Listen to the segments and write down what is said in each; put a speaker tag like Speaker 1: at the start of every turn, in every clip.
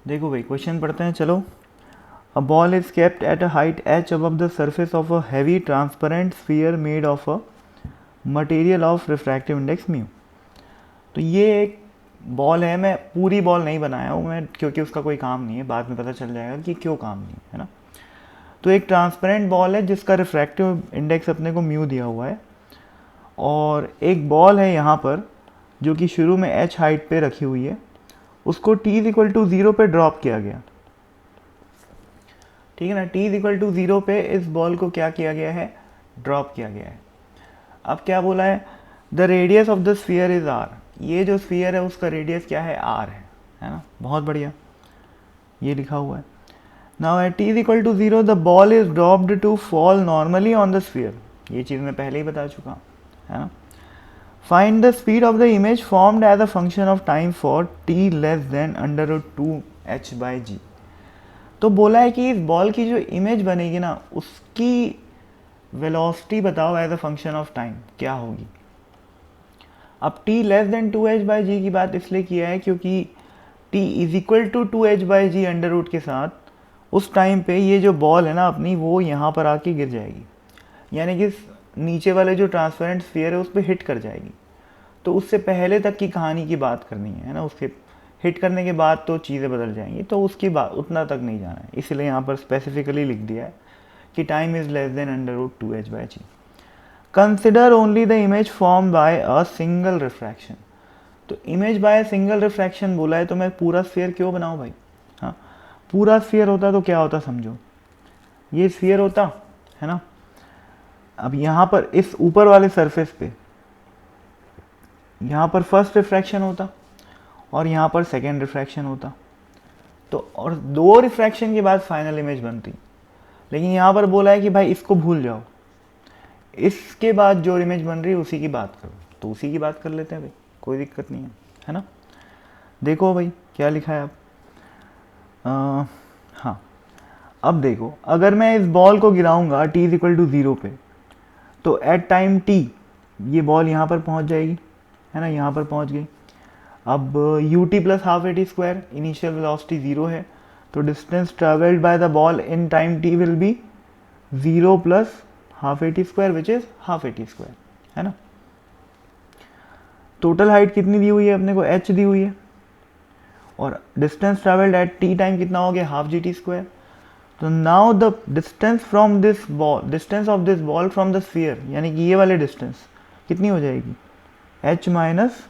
Speaker 1: देखो भाई क्वेश्चन पढ़ते हैं, चलो। A ball is kept at a height h above the surface of a heavy transparent sphere made of a material of refractive index mu। तो ये एक ball है, मैं पूरी बॉल नहीं बनाया हूँ मैं, क्योंकि उसका कोई काम नहीं है, बाद में पता चल जाएगा कि क्यों काम नहीं है ना। तो एक ट्रांसपेरेंट बॉल है जिसका रिफ्रैक्टिव इंडेक्स अपने को म्यू दिया हुआ है, और एक बॉल है यहाँ पर जो कि शुरू में h हाइट पे रखी हुई है, उसको t इज इक्वल टू 0 पे ड्रॉप किया गया। ठीक है ना, t इज इक्वल टू 0 पे इस बॉल को क्या किया गया है, ड्रॉप किया गया है। अब क्या बोला है, the radius of the sphere is r। ये जो स्फीयर है उसका रेडियस क्या है, r है ना, बहुत बढ़िया, ये लिखा हुआ है। Now at t is equal to 0 the ball is dropped to fall normally on the sphere. ये चीज़ मैं पहले ही बता चुका है ना। Find the speed of the image formed as a function of time for t less than √2h/g। तो बोला है कि इस बॉल की जो इमेज बनेगी ना, उसकी वेलोसिटी बताओ as a function of time क्या होगी। अब t लेस देन 2h/g की बात इसलिए किया है क्योंकि t is equal to 2h/g under root के साथ उस टाइम पे ये जो बॉल है ना अपनी, वो यहाँ पर आके गिर जाएगी, यानी कि नीचे वाले जो ट्रांसपेरेंट स्फीयर है उस पर हिट कर जाएगी। तो उससे पहले तक की कहानी की बात करनी है ना, उसके हिट करने के बाद तो चीज़ें बदल जाएंगी, तो उसकी बात उतना तक नहीं जाना है, इसलिए यहाँ पर स्पेसिफिकली लिख दिया है कि time is less than √2h/g। Consider only the image form by a single refraction. तो इमेज बाय सिंगल रिफ्रैक्शन बोला है, तो मैं पूरा स्फीयर क्यों बनाऊँ भाई। हाँ, पूरा स्फीयर होता तो क्या होता समझो, ये स्फीयर होता है ना। अब यहाँ पर इस ऊपर वाले सरफेस पे यहाँ पर फर्स्ट रिफ्रैक्शन होता और यहाँ पर सेकेंड रिफ्रैक्शन होता, तो और दो रिफ्रैक्शन के बाद फाइनल इमेज बनती। लेकिन यहाँ पर बोला है कि भाई इसको भूल जाओ, इसके बाद जो इमेज बन रही है उसी की बात करो, तो उसी की बात कर लेते हैं भाई, कोई दिक्कत नहीं है ना। देखो भाई क्या लिखा है अब, हाँ अब देखो, अगर मैं इस बॉल को गिराऊंगा t इज इक्वल टू 0 पे, तो एट टाइम t ये बॉल यहाँ पर पहुँच जाएगी, है ना, यहाँ पर पहुँच गई। अब ut plus half A T square, initial velocity 0 है, तो distance travelled by the ball in time t will be 0 plus half A T square which is half A T square, है ना। टोटल हाइट कितनी दी हुई है अपने को, h दी हुई है, और distance travelled at t time कितना हो गया, हाफ जी टी स्क्वायर। तो now the distance from this ball, distance of this ball from the sphere, यानी कि ये वाले डिस्टेंस कितनी हो जाएगी, h minus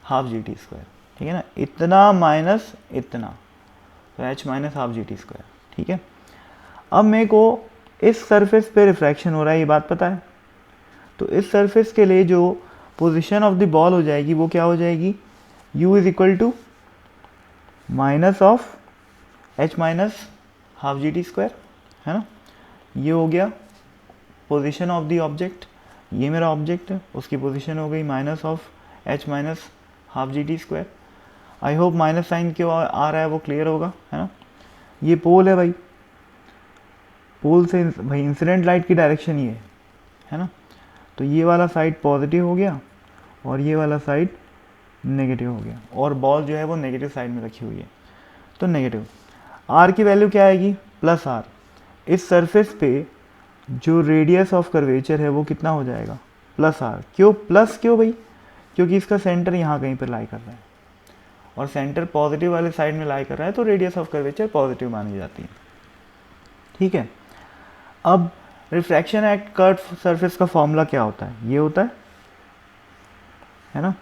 Speaker 1: half G T square. ठीक है ना, इतना माइनस इतना, तो h minus half G T square. ठीक है, अब मेरे को इस सरफेस पे रिफ्रैक्शन हो रहा है, ये बात पता है। तो इस सरफेस के लिए जो पोजीशन ऑफ द बॉल हो जाएगी वो क्या हो जाएगी, u is equal to minus of h minus half G T square, है ना। ये हो गया पोजीशन ऑफ द ऑब्जेक्ट, ये मेरा ऑब्जेक्ट है, उसकी पोजीशन हो गई minus of h minus half G T square. I hope minus sine क्यों आ रहा है वो क्लियर होगा, है ना। ये पोल है भाई, पोल से भाई इंसिडेंट लाइट की डायरेक्शन ये है ना। तो ये वाला साइड पॉजिटिव हो गया और ये वाला साइड नेगेटिव हो गया, और बॉल जो है वो नेगेटिव साइड में रखी हुई है, तो नेगेटिव। आर की वैल्यू क्या आएगी, प्लस आर। इस सरफेस पे जो रेडियस ऑफ कर्वेचर है वो कितना हो जाएगा, प्लस आर। क्यों प्लस, क्यों भाई, क्योंकि इसका सेंटर यहाँ कहीं पर लाई कर रहा है, और सेंटर पॉजिटिव वाले साइड में लाई कर रहा है, तो रेडियस ऑफ कर्वेचर पॉजिटिव मानी जाती है। ठीक है, अब रिफ्रैक्शन एट कर्व सरफेस का फॉर्मूला क्या होता है, ये होता है ना।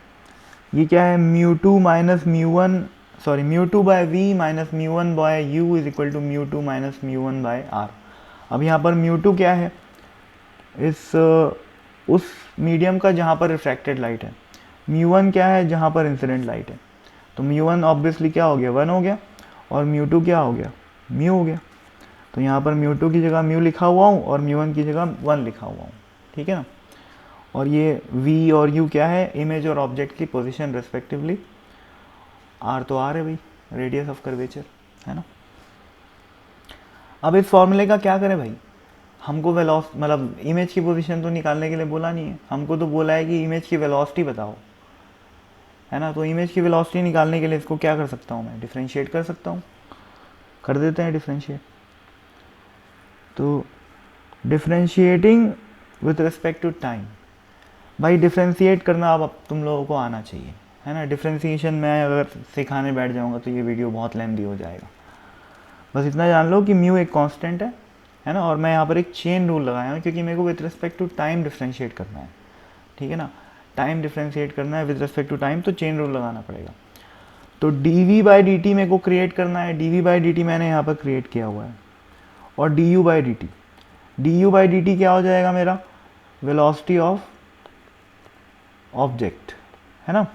Speaker 1: ये क्या है, μ2 minus μ1, sorry μ2 by v minus μ1 by u is equal to μ2 minus μ1 by r। अब यहाँ पर μ2 क्या है, उस मीडियम का जहाँ पर रिफ्रैक्टेड लाइट है, μ1 क्या है जहाँ पर इंसिडेंट लाइट है, तो μ1 ऑब्वियसली क्या हो गया, 1 हो गया, और μ2 क्या हो गया, μ हो गया। तो यहाँ पर μ2 की जगह μ लिखा हुआ हूँ और μ1 की जगह 1 लिखा हुआ हूँ। ठीक है ना, और ये v और u क्या है, इमेज और ऑब्जेक्ट की पोजीशन रेस्पेक्टिवली। r तो r है भाई, रेडियस ऑफ कर्वेचर, है ना। अब इस फॉर्मूले का क्या करें भाई, हमको मतलब इमेज की पोजीशन तो निकालने के लिए बोला नहीं है, हमको तो बोला है कि इमेज की वेलोसिटी बताओ, है ना। तो इमेज की वेलोसिटी निकालने के लिए इसको क्या कर सकता हूँ मैं, डिफ्रेंशिएट कर सकता हूँ। कर देते हैं डिफ्रेंशिएट। तो differentiating with respect to time, भाई डिफ्रेंशिएट करना अब तुम लोगों को आना चाहिए, है ना। डिफ्रेंशिएशन मैं अगर सिखाने बैठ जाऊंगा तो ये वीडियो बहुत लेंथी हो जाएगा। बस इतना जान लो कि म्यू एक कांस्टेंट है ना, और मैं यहाँ पर एक चेन रूल लगाया हूँ क्योंकि मेरे को with respect to time differentiate करना है, ठीक है ना। टाइम डिफ्रेंशिएट करना है विथ रिस्पेक्ट टू टाइम, तो चेन रूल लगाना पड़ेगा। तो डी बाई डी टी मेरे को क्रिएट करना है, डी बाई डी टी मैंने यहाँ पर क्रिएट किया हुआ है, और D you by D T क्या हो जाएगा मेरा, वेलोसिटी ऑफ ऑब्जेक्ट, है ना।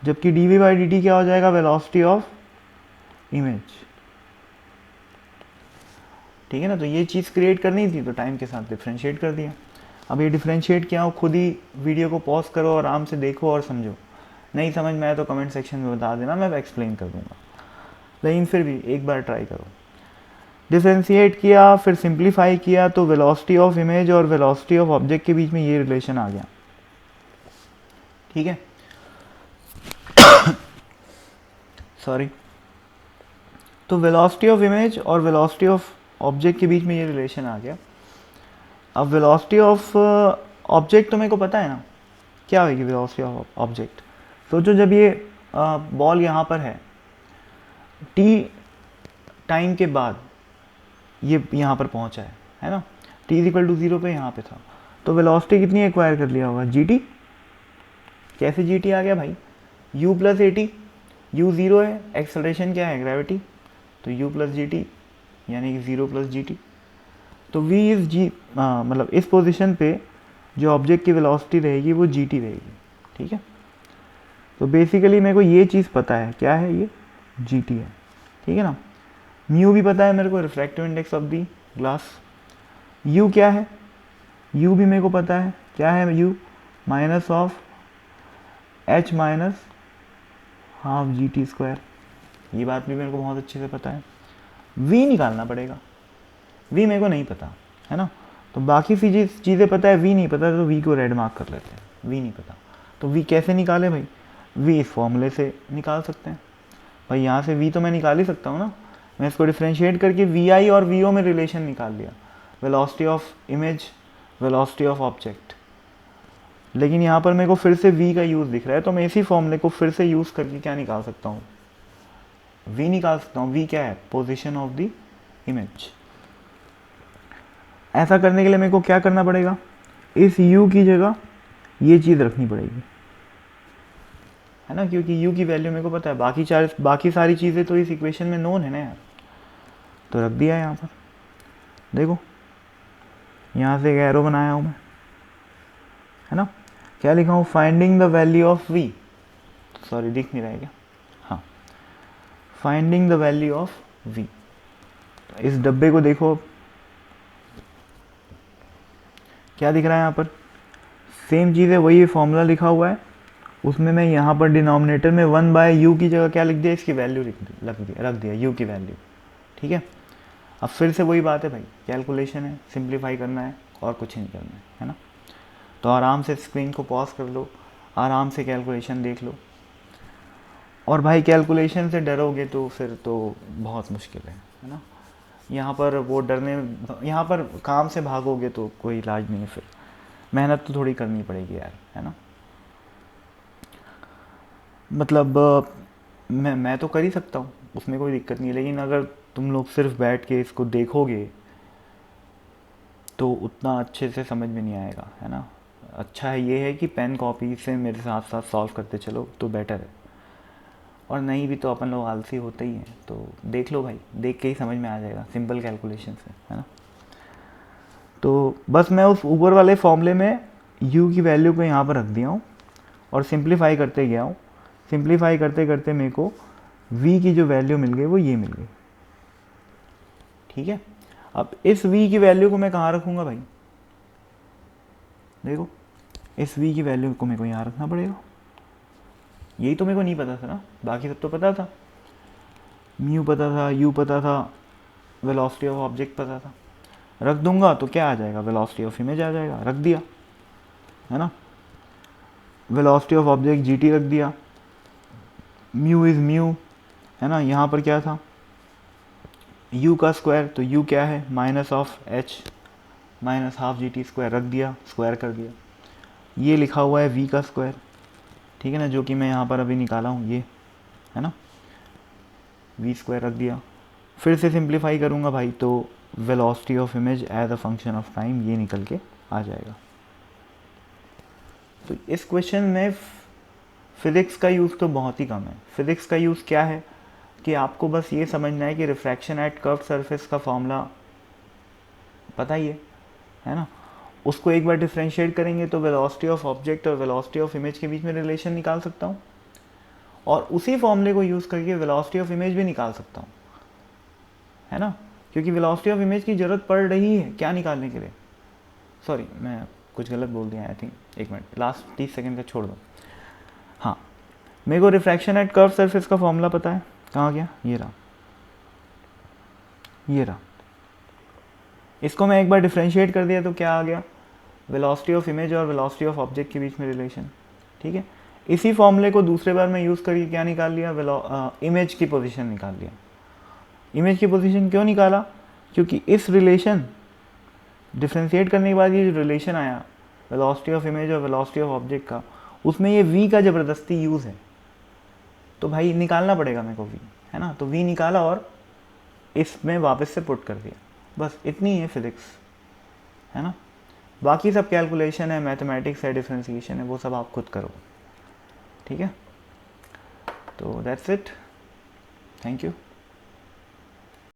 Speaker 1: जबकि D V by D T क्या हो जाएगा, वेलोसिटी ऑफ इमेज, ठीक है ना। तो ये चीज़ क्रिएट करनी थी तो टाइम के साथ डिफ्रेंशिएट कर दिया। अब ये डिफ्रेंशिएट क्या हो, खुद ही वीडियो को पॉज करो, आराम से देखो और समझो। नहीं समझ में आए तो कमेंट सेक्शन में बता देना, मैं एक्सप्लेन कर दूंगा, लेकिन फिर भी एक बार ट्राई करो। डिफ्रेंशिएट किया, फिर सिंप्लीफाई किया, तो वेलोसिटी ऑफ इमेज और वेलोसिटी ऑफ ऑब्जेक्ट के बीच में ये रिलेशन आ गया, ठीक है। सॉरी। तो वेलोसिटी ऑफ इमेज और वेलोसिटी ऑफ ऑब्जेक्ट के बीच में ये रिलेशन आ गया। अब वेलोसिटी ऑफ ऑब्जेक्ट तो मेरे को पता है ना क्या होगी, वेलोसिटी ऑफ ऑब्जेक्ट। सोचो जब ये बॉल यहाँ पर है, टी टाइम के बाद ये यहाँ पर पहुँचा है ना, टी इज इक्वल टू 0 पे यहाँ पे था, तो वेलोसिटी कितनी एक्वायर कर लिया होगा, जी टी। कैसे जी टी आ गया भाई, u plus A T, you 0 है, एक्सेलरेशन क्या है, ग्रेविटी, तो u प्लस जी टी यानी कि 0 प्लस जी टी। तो v इज जी, मतलब इस पोजीशन पे जो ऑब्जेक्ट की वेलोसिटी रहेगी वो जी टी रहेगी, ठीक है। तो बेसिकली मेरे को ये चीज़ पता है, क्या है ये, जी टी है, ठीक है ना। म्यू भी पता है मेरे को, refractive index of the glass. u क्या है, u भी मेरे को पता है, क्या है u, minus of h minus half G T square, ये बात भी मेरे को बहुत अच्छे से पता है। v निकालना पड़ेगा, v मेरे को नहीं पता, है ना। तो बाकी सी चीज़ें पता है, v नहीं पता, तो v को रेड मार्क कर लेते हैं, v नहीं पता। तो v कैसे निकाले भाई, v इस फॉर्मूले से निकाल सकते हैं भाई। यहाँ से v तो मैं निकाल ही सकता हूँ ना, मैं इसको डिफ्रेंशिएट करके vi और vo में रिलेशन निकाल लिया, velocity of image, velocity of object. लेकिन यहाँ पर मेरे को फिर से v का यूज़ दिख रहा है, तो मैं इसी फॉर्मूले को फिर से यूज़ करके क्या निकाल सकता हूँ, v निकाल सकता हूँ। v क्या है, पोजीशन ऑफ द इमेज। ऐसा करने के लिए मेरे को क्या करना पड़ेगा, इस u की जगह ये चीज़ रखनी पड़ेगी, है ना, क्योंकि u की वैल्यू मेरे को पता है, बाकी सारी चीज़ें तो इस इक्वेशन में नोन है ना यार। तो रख दिया यहाँ पर, देखो यहाँ से एक एरो बनाया हूँ मैं, है ना। क्या लिखा हूँ, finding the value of v, sorry दिख नहीं रहा है क्या, हाँ, finding the value of v। इस डब्बे को देखो, क्या दिख रहा है यहाँ पर, सेम चीज़ है, वही फॉर्मूला लिखा हुआ है, उसमें मैं यहाँ पर डिनोमिनेटर में 1/u की जगह क्या लिख दिया, इसकी वैल्यू रख दिया u की वैल्यू, ठीक है। अब फिर से वही बात है भाई, कैलकुलेशन है, सिंप्लीफाई करना है और कुछ नहीं करना है ना। तो आराम से स्क्रीन को पॉज कर लो, आराम से कैलकुलेशन देख लो। और भाई कैलकुलेशन से डरोगे तो फिर तो बहुत मुश्किल है ना। यहाँ पर वो डरने, यहाँ पर काम से भागोगे तो कोई इलाज नहीं है, फिर मेहनत तो थोड़ी करनी पड़ेगी यार, है ना। मतलब मैं तो कर ही सकता हूँ, उसमें कोई दिक्कत नहीं है, लेकिन अगर तुम लोग सिर्फ बैठ के इसको देखोगे तो उतना अच्छे से समझ में नहीं आएगा, है ना। अच्छा है ये है कि पेन कॉपी से मेरे साथ साथ सॉल्व करते चलो तो बेटर है, और नहीं भी तो अपन लोग आलसी होते ही हैं, तो देख लो भाई, देख के ही समझ में आ जाएगा सिंपल कैलकुलेशन से, है ना। तो बस मैं उस ऊपर वाले फॉर्मूले में u की वैल्यू को यहाँ पर रख दिया हूँ और सिंप्लीफाई करते गया हूँ। सिंप्लीफाई करते करते मेरे को v की जो वैल्यू मिल गई वो ये मिल गई, ठीक है। अब इस v की वैल्यू को मैं कहाँ रखूँगा भाई, देखो इस v की वैल्यू को मेरे को यहाँ रखना पड़ेगा। यही तो मेरे को नहीं पता था ना, बाकी सब तो पता था, म्यू पता था, u पता था, वेलोसिटी ऑफ ऑब्जेक्ट पता था। रख दूंगा तो क्या आ जाएगा, वेलोसिटी ऑफ इमेज आ जाएगा, रख दिया, है ना। Velocity of object G T रख दिया, म्यू इज़ म्यू, है ना। यहाँ पर क्या था, u का स्क्वायर, तो u क्या है minus of h minus half G T square, रख दिया, स्क्वायर कर दिया। ये लिखा हुआ है v का स्क्वायर, ठीक है ना, जो कि मैं यहाँ पर अभी निकाला हूँ, ये है ना, v स्क्वायर रख दिया। फिर से सिंप्लीफाई करूँगा भाई, तो velocity of image as a function of time ये निकल के आ जाएगा। तो इस क्वेश्चन में फिज़िक्स का यूज़ तो बहुत ही कम है। फिज़िक्स का यूज़ क्या है कि आपको बस ये समझना है कि रिफ्रैक्शन एट कर्व सरफेस का फॉर्मूला पता ही है ना, उसको एक बार डिफ्रेंशिएट करेंगे तो वेलोसिटी ऑफ ऑब्जेक्ट और वेलोसिटी ऑफ इमेज के बीच में रिलेशन निकाल सकता हूँ, और उसी फॉर्मूले को यूज़ करके वेलोसिटी ऑफ इमेज भी निकाल सकता हूँ, है ना, क्योंकि वेलोसिटी ऑफ इमेज की ज़रूरत पड़ रही है क्या निकालने के लिए। सॉरी, मैं कुछ गलत बोल दिया, आई थिंक, एक मिनट, लास्ट 30 सेकेंड का छोड़ दो। हाँ, मेरे को रिफ्रैक्शन एट कर्व सरफेस का फॉर्मूला पता है, कहाँ गया, ये रहा, ये रहा। इसको मैं एक बार डिफ्रेंशिएट कर दिया तो क्या आ गया, वेलोसिटी ऑफ इमेज और वेलोसिटी ऑफ ऑब्जेक्ट के बीच में रिलेशन, ठीक है। इसी फॉर्मूले को दूसरे बार मैं यूज़ करके क्या निकाल लिया, इमेज की पोजीशन निकाल लिया। इमेज की पोजीशन क्यों निकाला, क्योंकि इस रिलेशन डिफ्रेंशिएट करने के बाद ये जो रिलेशन आया वेलोसिटी ऑफ इमेज और वेलोसिटी ऑफ ऑब्जेक्ट का, उसमें ये v का ज़बरदस्ती यूज़ है, तो भाई निकालना पड़ेगा मेरे को v, है ना। तो v निकाला और इसमें वापस से पुट कर दिया, बस इतनी है फिज़िक्स, है ना। बाकी सब कैलकुलेशन है, मैथमेटिक्स है, डिफ्रेंशिएशन है, वो सब आप खुद करो, ठीक है। तो दैट्स इट, थैंक यू।